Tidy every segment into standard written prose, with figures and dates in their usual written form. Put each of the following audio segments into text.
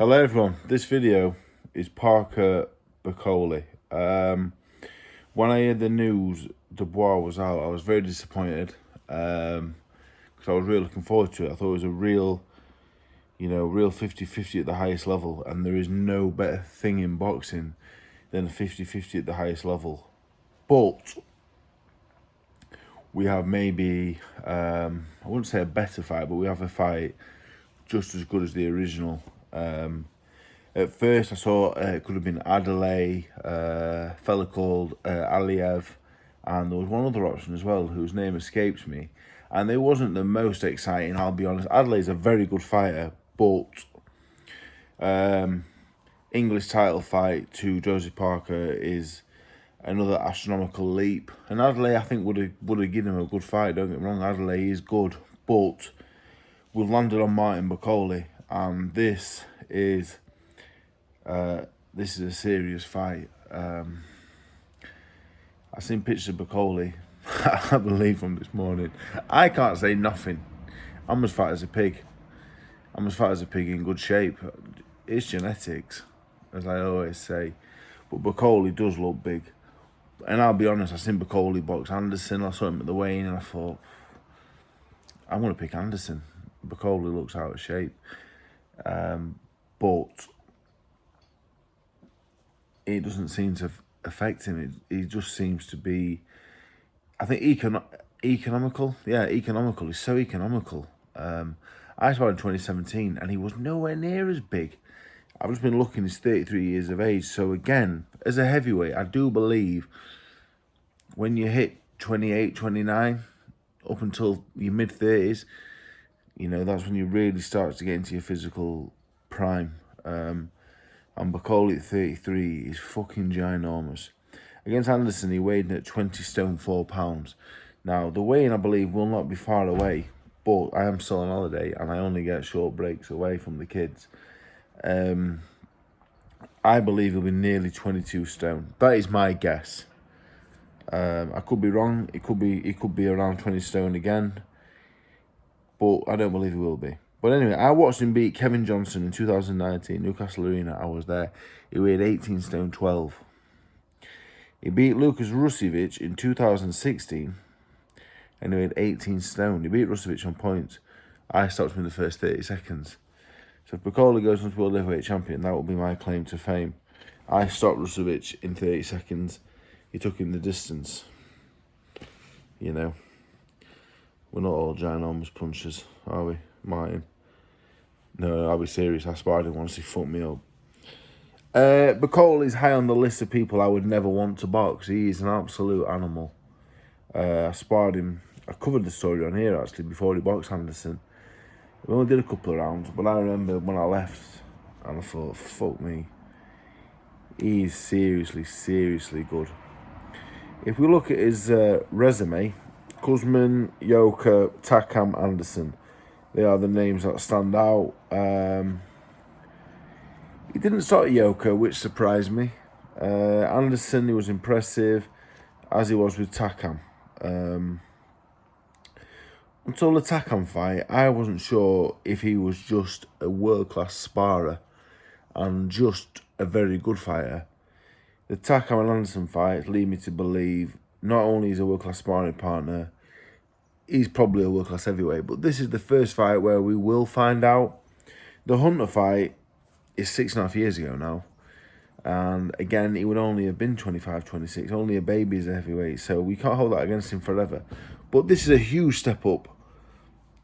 Hello everyone, this video is Parker Bakole. When I heard the news Dubois was out, I was very disappointed because I was really looking forward to it. I thought it was a real 50-50 at the highest level, and there is no better thing in boxing than a 50-50 at the highest level. But we have maybe, I wouldn't say a better fight, but we have a fight just as good as the original. At first I saw it could have been Adelaide, a fella called Aliev, and there was one other option as well whose name escapes me, and it wasn't the most exciting, I'll be honest. Adelaide's a very good fighter, but English title fight to Josie Parker is another astronomical leap, and Adelaide I think would have given him a good fight. Don't get me wrong, Adelaide is good, but we've landed on Martin Bakole, and this is a serious fight. I seen pictures of Bakole, I believe, from this morning. I can't say nothing. I'm as fat as a pig. I'm as fat as a pig, in good shape. It's genetics, as I always say. But Bakole does look big. And I'll be honest, I seen Bakole box Anderson. I saw him at the weigh-in and I thought, I'm going to pick Anderson. Bakole looks out of shape. But it doesn't seem to affect him. He just seems to be, I think, economical. Yeah, economical. He's so economical. I saw him in 2017 and he was nowhere near as big. I've just been looking, he's 33 years of age. So again, as a heavyweight, I do believe when you hit 28, 29, up until your mid-30s, that's when you really start to get into your physical prime. And Bakole at 33 is fucking ginormous. Against Anderson, he weighed in at 20 stone 4 pounds. Now, the weigh-in, I believe, will not be far away, but I am still on holiday and I only get short breaks away from the kids. I believe he'll be nearly 22 stone. That is my guess. I could be wrong. It could be around 20 stone again, but I don't believe he will be. But anyway, I watched him beat Kevin Johnson in 2019, Newcastle Arena. I was there. He weighed 18 stone 12. He beat Lucas Rusevic in 2016, and he weighed 18 stone. He beat Rusevic on points. I stopped him in the first 30 seconds. So if Bakole goes on to World Heavyweight Champion, that will be my claim to fame. I stopped Rusevic in 30 seconds. He took him the distance. We're not all ginormous punchers, are we, Martin? No, I'll be serious. I sparred him once, he fucked me up. Bakole is high on the list of people I would never want to box. He is an absolute animal. I sparred him. I covered the story on here, actually, before he boxed Anderson. We only did a couple of rounds, but I remember when I left, and I thought, fuck me. He's seriously, seriously good. If we look at his resume, Kuzman, Yoka, Takam, Anderson, they are the names that stand out. He didn't start Yoka, which surprised me. Anderson, he was impressive, as he was with Takam. Until the Takam fight, I wasn't sure if he was just a world-class sparrer and just a very good fighter. The Takam and Anderson fights lead me to believe not only is he a world-class sparring partner, he's probably a world-class heavyweight. But this is the first fight where we will find out. The Hunter fight is 6.5 years ago now. And again, he would only have been 25, 26, only a baby as a heavyweight. So we can't hold that against him forever. But this is a huge step up.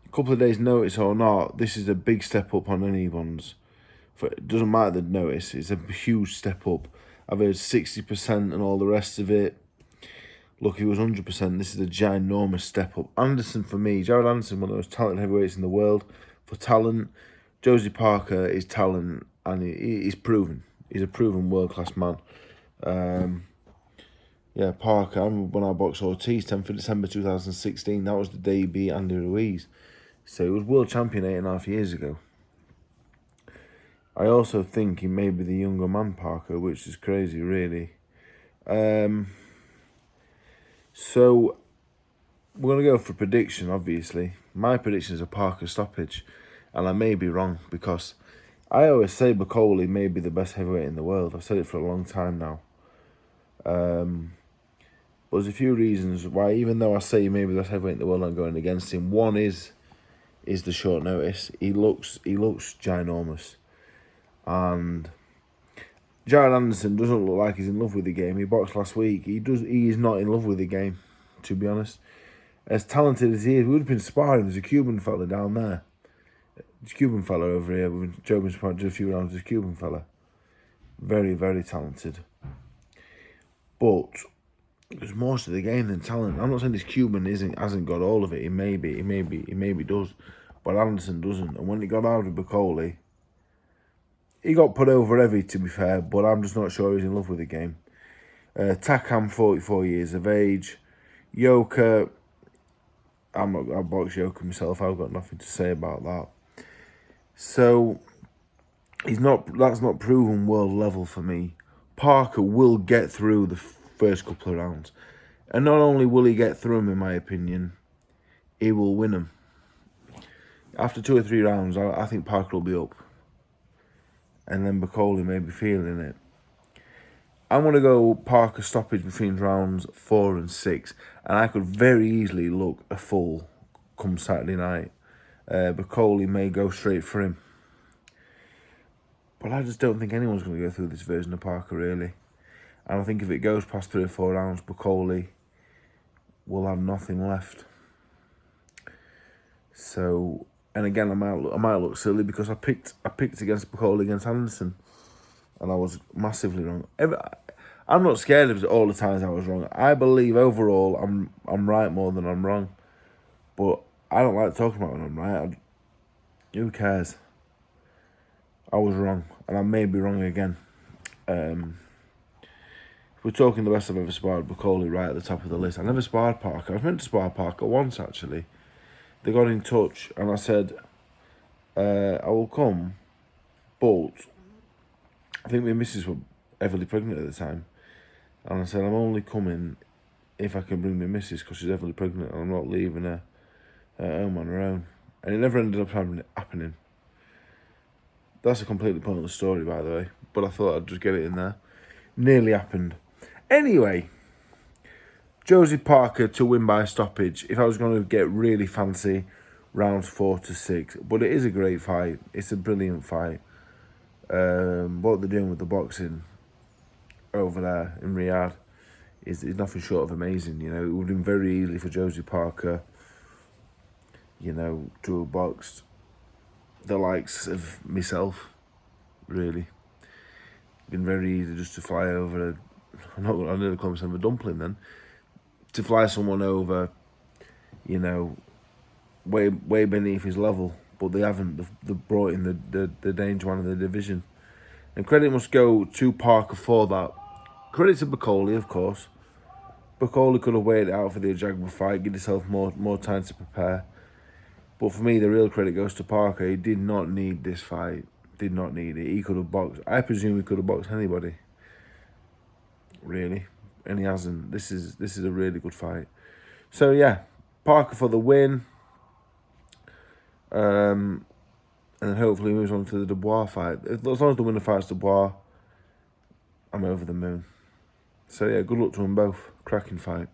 A couple of days' notice or not, this is a big step up on anyone's. It doesn't matter the notice, it's a huge step up. I've heard 60% and all the rest of it. Look, he was 100%. This is a ginormous step up. Anderson, for me, Jared Anderson, one of the most talented heavyweights in the world. For talent, Josie Parker is talent, and he's proven. He's a proven world-class man. Parker, I remember when I boxed Ortiz, 10th of December 2016, that was the day he beat Andy Ruiz. So he was world champion 8.5 years ago. I also think he may be the younger man, Parker, which is crazy, really. So we're going to go for prediction, obviously. My prediction is a Parker stoppage, and I may be wrong because I always say Bakole may be the best heavyweight in the world. I've said it for a long time now. But there's a few reasons why, even though I say he may be the best heavyweight in the world, I'm going against him. One is the short notice. He looks ginormous, and Jared Anderson doesn't look like he's in love with the game. He boxed last week. He is not in love with the game, to be honest. As talented as he is, we would have been sparring. There's a Cuban fella down there. There's a Cuban fella over here. We've been joking about a few rounds. There's a Cuban fella. Very, very talented. But there's more to the game than talent. I'm not saying this Cuban hasn't got all of it. He maybe does, but Anderson doesn't. And when he got out with Bakole, he got put over heavy, to be fair. But I'm just not sure he's in love with the game. Takam, 44 years of age. Yoka, I box Yoka myself. I've got nothing to say about that. So that's not proven world level for me. Parker will get through the first couple of rounds. And not only will he get through them, in my opinion, he will win them. After 2 or 3 rounds, I think Parker will be up. And then Bakole may be feeling it. I'm going to go Parker stoppage between rounds 4 and 6. And I could very easily look a full come Saturday night. Bakole may go straight for him. But I just don't think anyone's going to go through this version of Parker, really. And I think if it goes past 3 or 4 rounds, Bakole will have nothing left. So, and again, I might look silly because I picked against Bakole against Anderson, and I was massively wrong. I'm not scared of all the times I was wrong. I believe overall I'm right more than I'm wrong, but I don't like talking about when I'm right. Who cares? I was wrong, and I may be wrong again. We're talking the best I've ever sparred, Bakole right at the top of the list. I never sparred Parker. I was meant to spar Parker once, actually. They got in touch, and I said, I will come, but I think my missus were heavily pregnant at the time. And I said, I'm only coming if I can bring my missus, because she's heavily pregnant, and I'm not leaving her at home on her own. And it never ended up happening. That's a completely pointless story, by the way, but I thought I'd just get it in there. Nearly happened. Anyway, Josie Parker to win by stoppage. If I was going to get really fancy, rounds 4 to 6. But it is a great fight. It's a brilliant fight. What they're doing with the boxing over there in Riyadh is nothing short of amazing. You know, it would have been very easy for Josie Parker, you know, to have boxed the likes of myself, really. Been very easy just to fly over I'm going to call myself a dumpling then. To fly someone over, you know, way beneath his level. But they haven't. They've brought in the danger one of the division. And credit must go to Parker for that. Credit to Bakole, of course. Bakole could have waited out for the Ajagba fight, give himself more time to prepare. But for me, the real credit goes to Parker. He did not need this fight. Did not need it. He could have boxed. I presume he could have boxed anybody. Really. And he hasn't. This is a really good fight. So yeah, Parker for the win. And then hopefully he moves on to the Dubois fight. As long as the winner fights Dubois, I'm over the moon. So yeah, good luck to them both. Cracking fight.